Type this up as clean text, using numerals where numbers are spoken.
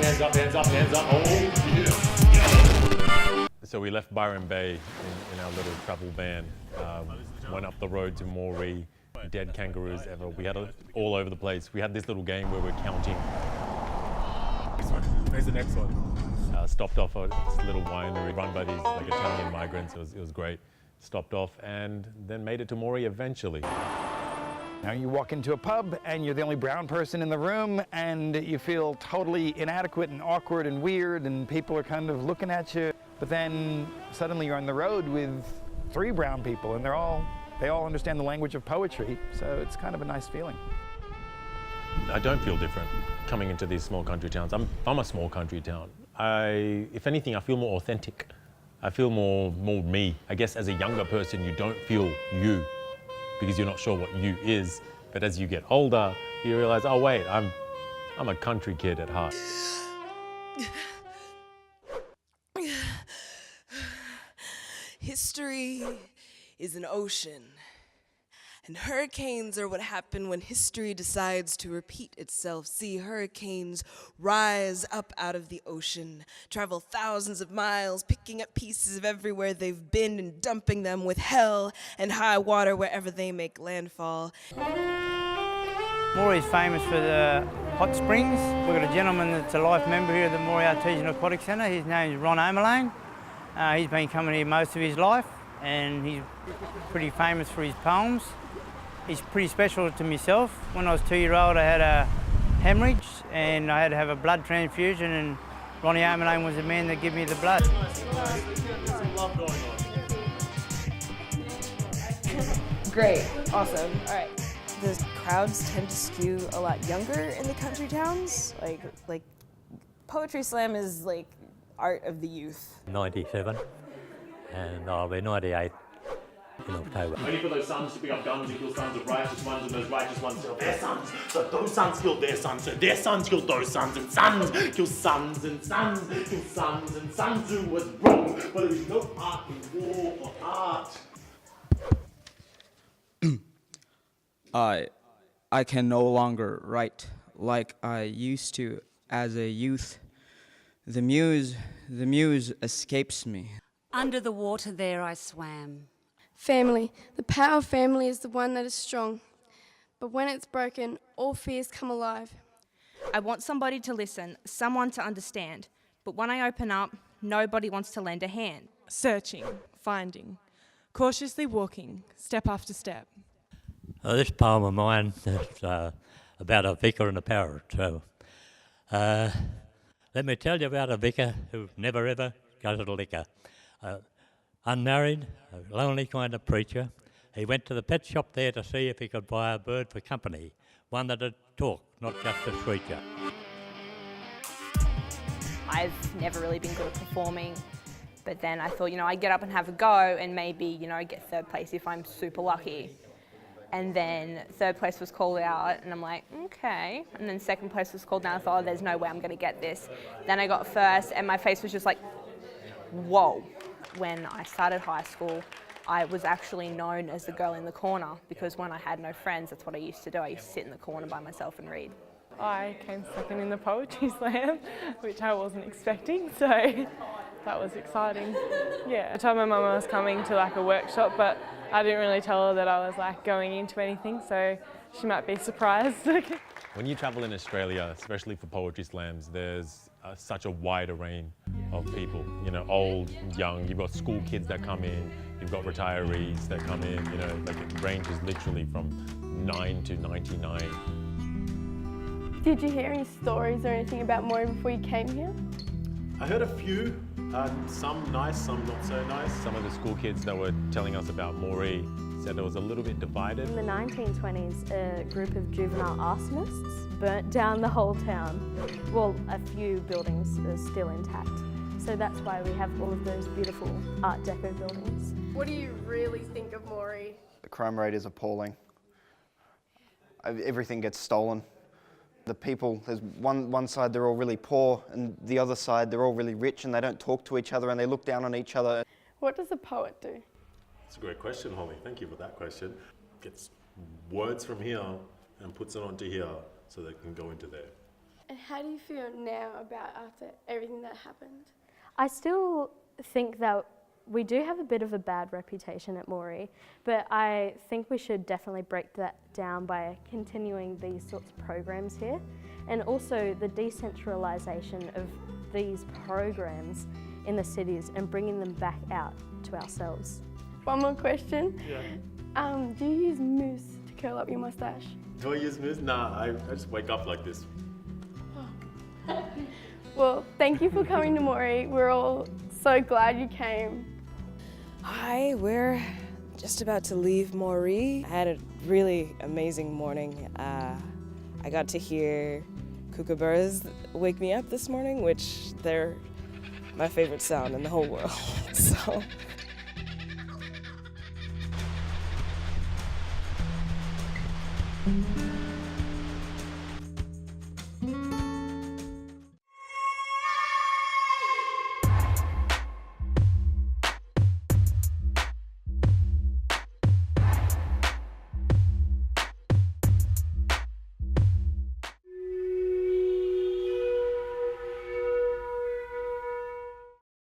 hands up, hands up, hands up. Oh, yeah. So we left Byron Bay in our little travel van, went up the road to Moree, dead kangaroos ever. We had it all over the place. We had this little game where we're counting. Where's the next one? Stopped off at this little winery run by these like Italian migrants. It was great. Stopped off and then made it to Moree eventually. Now you walk into a pub and you're the only brown person in the room and you feel totally inadequate and awkward and weird and people are kind of looking at you. But then suddenly you're on the road with 3 brown people and they all understand the language of poetry, so it's kind of a nice feeling. I don't feel different coming into these small country towns. I'm from a small country town. If anything, I feel more authentic. I feel more me. I guess as a younger person, you don't feel you because you're not sure what you is. But as you get older, you realize, oh wait, I'm a country kid at heart. History is an ocean, and hurricanes are what happen when history decides to repeat itself. See, hurricanes rise up out of the ocean, travel thousands of miles, picking up pieces of everywhere they've been and dumping them with hell and high water wherever they make landfall. Moree is famous for the hot springs. We've got a gentleman that's a life member here at the Moree Artesian Aquatic Centre. His name is Ron Omerlane. He's been coming here most of his life and he's pretty famous for his poems. He's pretty special to myself. When I was 2-year-old, I had a hemorrhage and I had to have a blood transfusion, and Ronnie Omerlane was the man that gave me the blood. Great, awesome, all right. The crowds tend to skew a lot younger in the country towns. Like poetry slam is like art of the youth. 97, and I'll be 98 in October. Only for those sons to pick up guns and kill sons of righteous ones, and those righteous ones kill their sons. So those sons kill their sons, so their sons kill those sons, and sons kill sons, and sons kill sons, and sons do what's wrong. But there is no art in war or art. I can no longer write like I used to as a youth. The muse escapes me. Under the water there I swam. Family. The power of family is the one that is strong. But when it's broken, all fears come alive. I want somebody to listen, someone to understand. But when I open up, nobody wants to lend a hand. Searching, finding, cautiously walking, step after step. This poem of mine is about a vicar and a parrot. So, let me tell you about a vicar who never ever goes to liquor. Unmarried, a lonely kind of preacher. He went to the pet shop there to see if he could buy a bird for company, one that'd talk, not just a screecher. I've never really been good at performing, but then I thought, I'd get up and have a go and maybe, get 3rd place if I'm super lucky. And then 3rd place was called out and I'm like, okay. And then 2nd place was called out and I thought, oh, there's no way I'm gonna get this. Then I got 1st and my face was just like, whoa. When I started high school, I was actually known as the girl in the corner because when I had no friends, that's what I used to do. I used to sit in the corner by myself and read. I came 2nd in the poetry slam, which I wasn't expecting, so that was exciting. Yeah, I told my mum I was coming to like a workshop, but I didn't really tell her that I was like going into anything, so she might be surprised. When you travel in Australia, especially for poetry slams, there's such a wide array of people, old, young. You've got school kids that come in, you've got retirees that come in, like it ranges literally from 9 to 99. Did you hear any stories or anything about Moree before you came here? I heard a few, some nice, some not so nice. Some of the school kids that were telling us about Moree said it was a little bit divided. In the 1920s, a group of juvenile arsonists burnt down the whole town. Well, a few buildings are still intact. So that's why we have all of those beautiful Art Deco buildings. What do you really think of Moree? The crime rate is appalling. Everything gets stolen. The people, there's one side they're all really poor and the other side they're all really rich and they don't talk to each other and they look down on each other. What does a poet do? It's a great question, Holly. Thank you for that question. Gets words from here and puts it onto here so they can go into there. And how do you feel now about after everything that happened? I still think that we do have a bit of a bad reputation at Moree, but I think we should definitely break that down by continuing these sorts of programs here, and also the decentralisation of these programs in the cities and bringing them back out to ourselves. One more question. Yeah. Do you use mousse to curl up your moustache? Do I use mousse? Nah, I just wake up like this. Well, thank you for coming to Moree. We're all so glad you came. Hi, we're just about to leave Moree. I had a really amazing morning. I got to hear kookaburras wake me up this morning, which they're my favorite sound in the whole world. So. Mm-hmm.